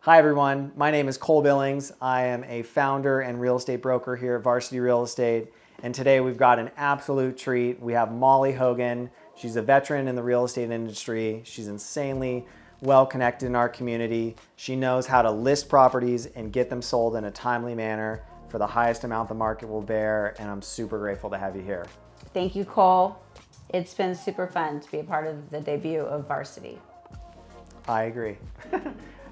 Hi everyone, my name is Cole Billings. I am a founder and real estate broker here at Varsity Real Estate. And today we've got an absolute treat. We have Mollie Hogan. She's a veteran in the real estate industry. She's insanely well connected in our community. She knows how to list properties and get them sold in a timely manner for the highest amount the market will bear. And I'm super grateful to have you here. Thank you, Cole. It's been super fun to be a part of the debut of Varsity. I agree.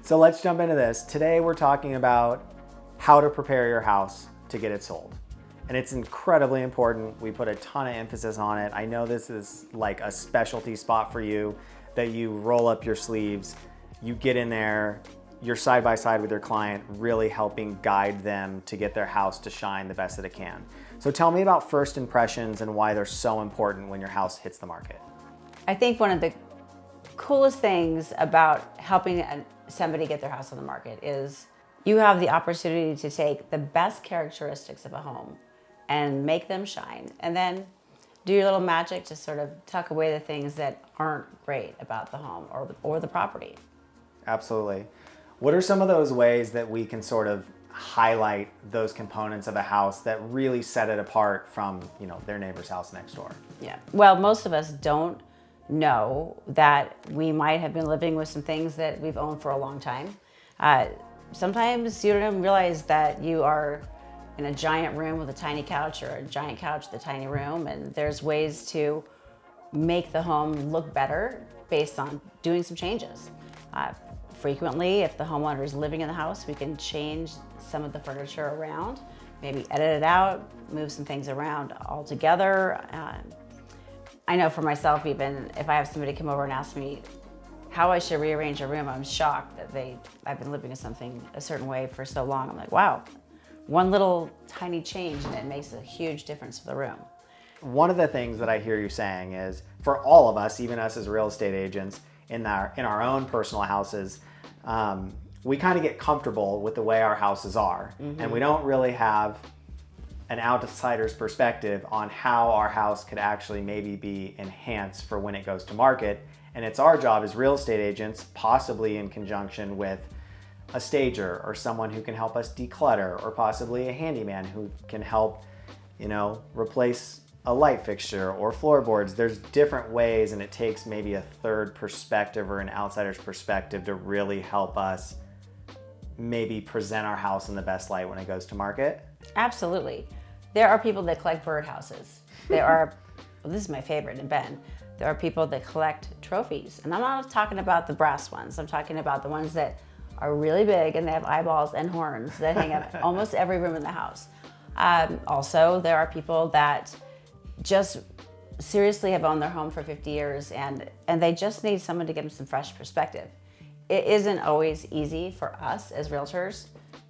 So let's jump into this. Today we're talking about how to prepare your house to get it sold. And it's incredibly important. We put a ton of emphasis on it. I know this is like a specialty spot for you, that you roll up your sleeves, you get in there, you're side by side with your client, really helping guide them to get their house to shine the best that it can. So tell me about first impressions and why they're so important when your house hits the market. I think one of the coolest things about helping somebody get their house on the market is you have the opportunity to take the best characteristics of a home and make them shine, and then do your little magic to sort of tuck away the things that aren't great about the home or the property. Absolutely. What are some of those ways that we can sort of highlight those components of a house that really set it apart from, their neighbor's house next door? Yeah. Well, most of us don't know that we might have been living with some things that we've owned for a long time. Sometimes you don't even realize that you are in a giant room with a tiny couch, or a giant couch with a tiny room, and there's ways to make the home look better based on doing some changes. Frequently, if the homeowner is living in the house, we can change some of the furniture around, maybe edit it out, move some things around altogether. I know for myself, even if I have somebody come over and ask me how I should rearrange a room, I'm shocked that I've been living in something a certain way for so long. I'm like, wow, one little tiny change and it makes a huge difference for the room. One of the things that I hear you saying is, for all of us, even us as real estate agents, in our own personal houses, we kind of get comfortable with the way our houses are, and we don't really have an outsider's perspective on how our house could actually maybe be enhanced for when it goes to market. And it's our job as real estate agents, possibly in conjunction with a stager or someone who can help us declutter, or possibly a handyman who can help, replace a light fixture or floorboards. There's different ways, and it takes maybe a third perspective or an outsider's perspective to really help us maybe present our house in the best light when it goes to market. Absolutely. There are people that collect birdhouses. There are, well, this is my favorite in Bend. There are people that collect trophies. And I'm not talking about the brass ones. I'm talking about the ones that are really big and they have eyeballs and horns that hang up almost every room in the house. Also, there are people that just seriously have owned their home for 50 years and they just need someone to give them some fresh perspective. It isn't always easy for us as realtors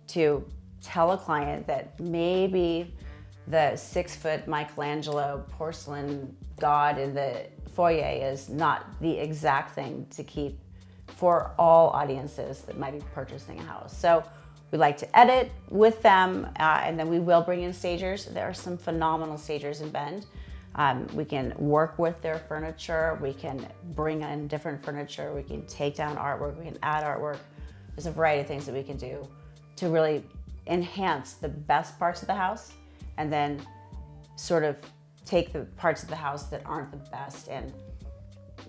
to tell a client that maybe the 6-foot Michelangelo porcelain god in the foyer is not the exact thing to keep for all audiences that might be purchasing a house. So we like to edit with them, and then we will bring in stagers. There are some phenomenal stagers in Bend. We can work with their furniture. We can bring in different furniture. We can take down artwork. We can add artwork. There's a variety of things that we can do to really enhance the best parts of the house, and then sort of take the parts of the house that aren't the best and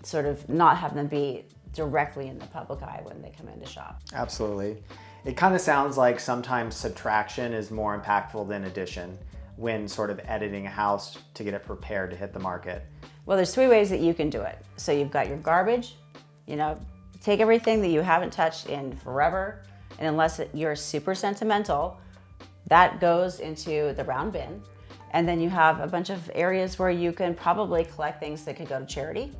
sort of not have them be directly in the public eye when they come in to shop. Absolutely. It kind of sounds like sometimes subtraction is more impactful than addition when sort of editing a house to get it prepared to hit the market. Well, there's 3 ways that you can do it. So you've got your garbage, take everything that you haven't touched in forever, and unless you're super sentimental, that goes into the round bin. And then you have a bunch of areas where you can probably collect things that could go to charity.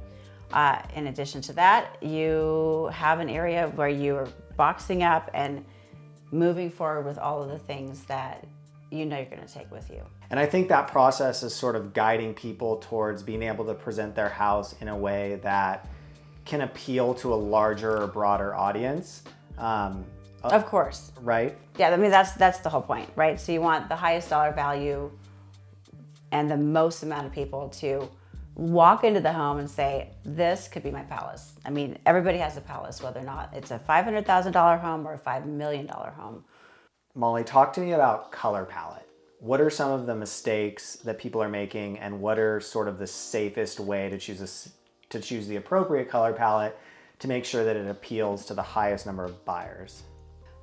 In addition to that, you have an area where you're boxing up and moving forward with all of the things that you're going to take with you. And I think that process is sort of guiding people towards being able to present their house in a way that can appeal to a larger or broader audience. Of course. Right? Yeah, I mean, that's the whole point, right? So you want the highest dollar value and the most amount of people to walk into the home and say, this could be my palace. I mean, everybody has a palace, whether or not it's a $500,000 home or a $5 million home. Molly, talk to me about color palette. What are some of the mistakes that people are making, and what are sort of the safest way to choose the appropriate color palette to make sure that it appeals to the highest number of buyers?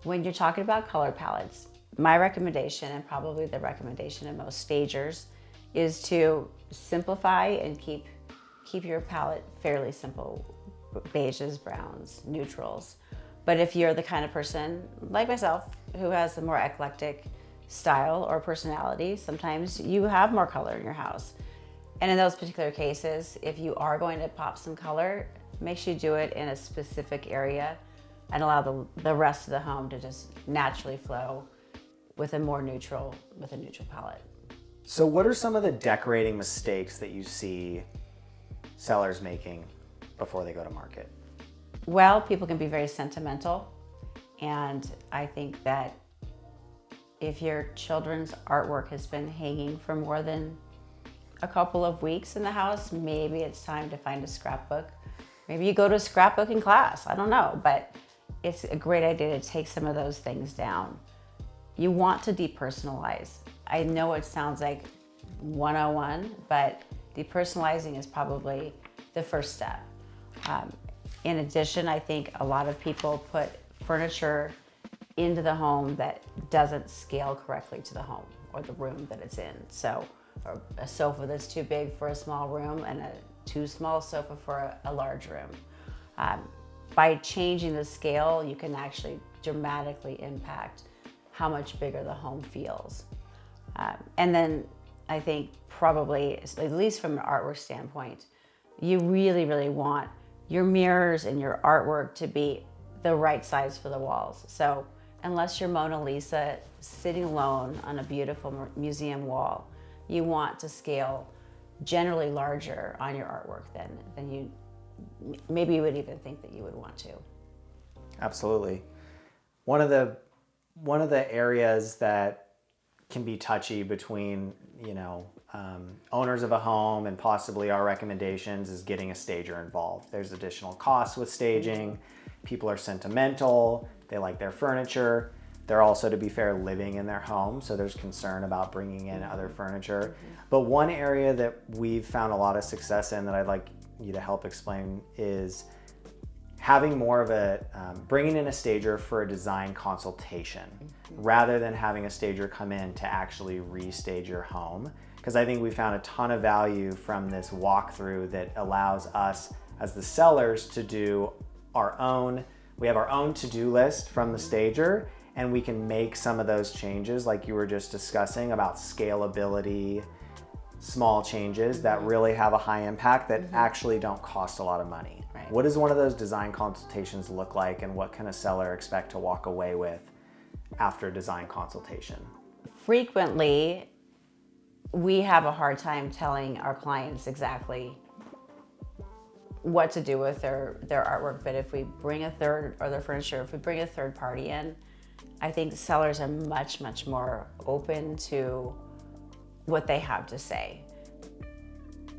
When you're talking about color palettes, my recommendation, and probably the recommendation of most stagers, is to simplify and keep your palette fairly simple. Beiges, browns, neutrals. But if you're the kind of person like myself who has a more eclectic style or personality, sometimes you have more color in your house. And in those particular cases, if you are going to pop some color, make sure you do it in a specific area and allow the rest of the home to just naturally flow with a neutral palette. So what are some of the decorating mistakes that you see sellers making before they go to market? Well, people can be very sentimental, and I think that if your children's artwork has been hanging for more than a couple of weeks in the house, maybe it's time to find a scrapbook. Maybe you go to a scrapbooking class, I don't know, but it's a great idea to take some of those things down. You want to depersonalize. I know it sounds like 101, but depersonalizing is probably the first step. In addition, I think a lot of people put furniture into the home that doesn't scale correctly to the home or the room that it's in. So a sofa that's too big for a small room and a too small sofa for a large room. By changing the scale, you can actually dramatically impact how much bigger the home feels. And then I think probably, at least from an artwork standpoint, you really, really want your mirrors and your artwork to be the right size for the walls. So unless you're Mona Lisa sitting alone on a beautiful museum wall, you want to scale generally larger on your artwork than you maybe you would even think that you would want to. Absolutely. One of the areas that can be touchy between owners of a home and possibly our recommendations is getting a stager involved. There's additional costs with staging. People are sentimental. They like their furniture. They're also, to be fair, living in their home, so there's concern about bringing in other furniture. But one area that we've found a lot of success in that I'd like you to help explain is having more of a, bringing in a stager for a design consultation rather than having a stager come in to actually restage your home. Because I think we found a ton of value from this walkthrough that allows us as the sellers to do we have our own to-do list from the stager, and we can make some of those changes like you were just discussing about scalability, small changes that really have a high impact that actually don't cost a lot of money. Right. What does one of those design consultations look like, and what can a seller expect to walk away with after a design consultation? Frequently, we have a hard time telling our clients exactly what to do with their artwork, but if we bring a third party in, I think sellers are much, much more open to what they have to say.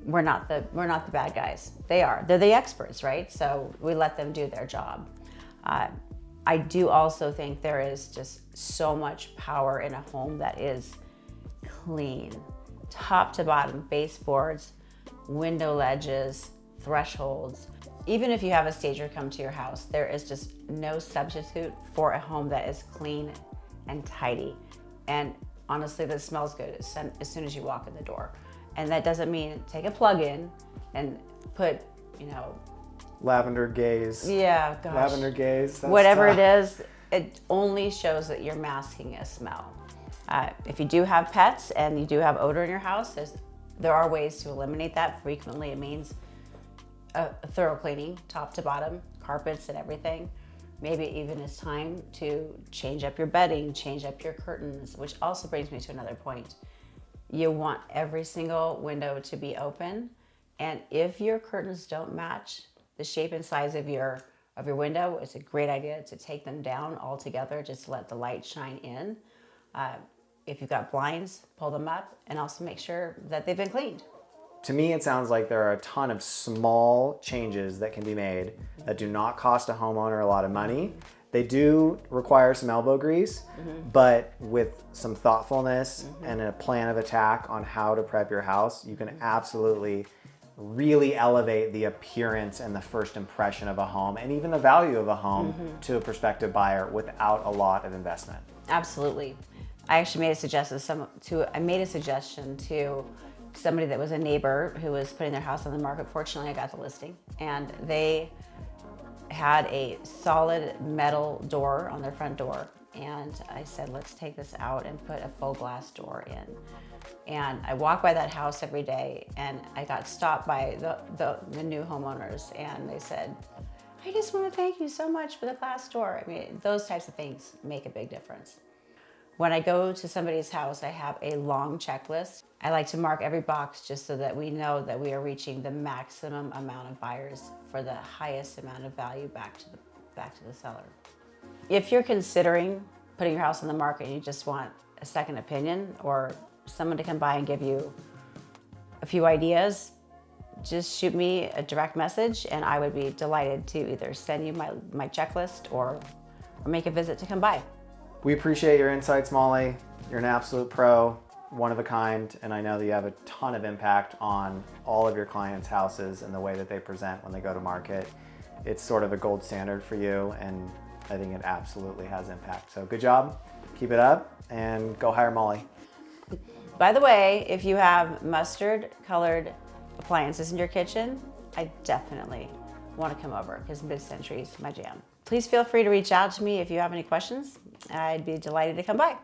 We're not the bad guys. They're the experts, right? So we let them do their job. I do also think there is just so much power in a home that is clean, top to bottom, baseboards, window ledges, thresholds. Even if you have a stager come to your house, there is just no substitute for a home that is clean and tidy. And honestly, that smells good as soon as you walk in the door. And that doesn't mean take a plug in and put, Lavender gaze. Yeah, gosh. Lavender gaze. Whatever it is, it only shows that you're masking a smell. If you do have pets and you do have odor in your house, there are ways to eliminate that. Frequently, it means a thorough cleaning, top to bottom, carpets and everything. Maybe even it's time to change up your bedding, change up your curtains, which also brings me to another point. You want every single window to be open, and if your curtains don't match the shape and size of your window, it's a great idea to take them down altogether just to let the light shine in. If you've got blinds, pull them up, and also make sure that they've been cleaned. to me, it sounds like there are a ton of small changes that can be made that do not cost a homeowner a lot of money. They do require some elbow grease, but with some thoughtfulness and a plan of attack on how to prep your house, you can absolutely really elevate the appearance and the first impression of a home and even the value of a home to a prospective buyer without a lot of investment. Absolutely. I actually made a suggestion to somebody that was a neighbor who was putting their house on the market. Fortunately, I got the listing, and they had a solid metal door on their front door. And I said, let's take this out and put a faux glass door in. And I walk by that house every day, and I got stopped by the new homeowners, and they said, I just want to thank you so much for the glass door. I mean, those types of things make a big difference. When I go to somebody's house, I have a long checklist. I like to mark every box just so that we know that we are reaching the maximum amount of buyers for the highest amount of value back to the seller. If you're considering putting your house on the market and you just want a second opinion or someone to come by and give you a few ideas, just shoot me a direct message and I would be delighted to either send you my checklist or make a visit to come by. We appreciate your insights, Mollie. You're an absolute pro, one of a kind, and I know that you have a ton of impact on all of your clients' houses and the way that they present when they go to market. It's sort of a gold standard for you, and I think it absolutely has impact. So good job, keep it up, and go hire Mollie. By the way, if you have mustard-colored appliances in your kitchen, I definitely want to come over because mid-century is my jam. Please feel free to reach out to me if you have any questions. I'd be delighted to come by.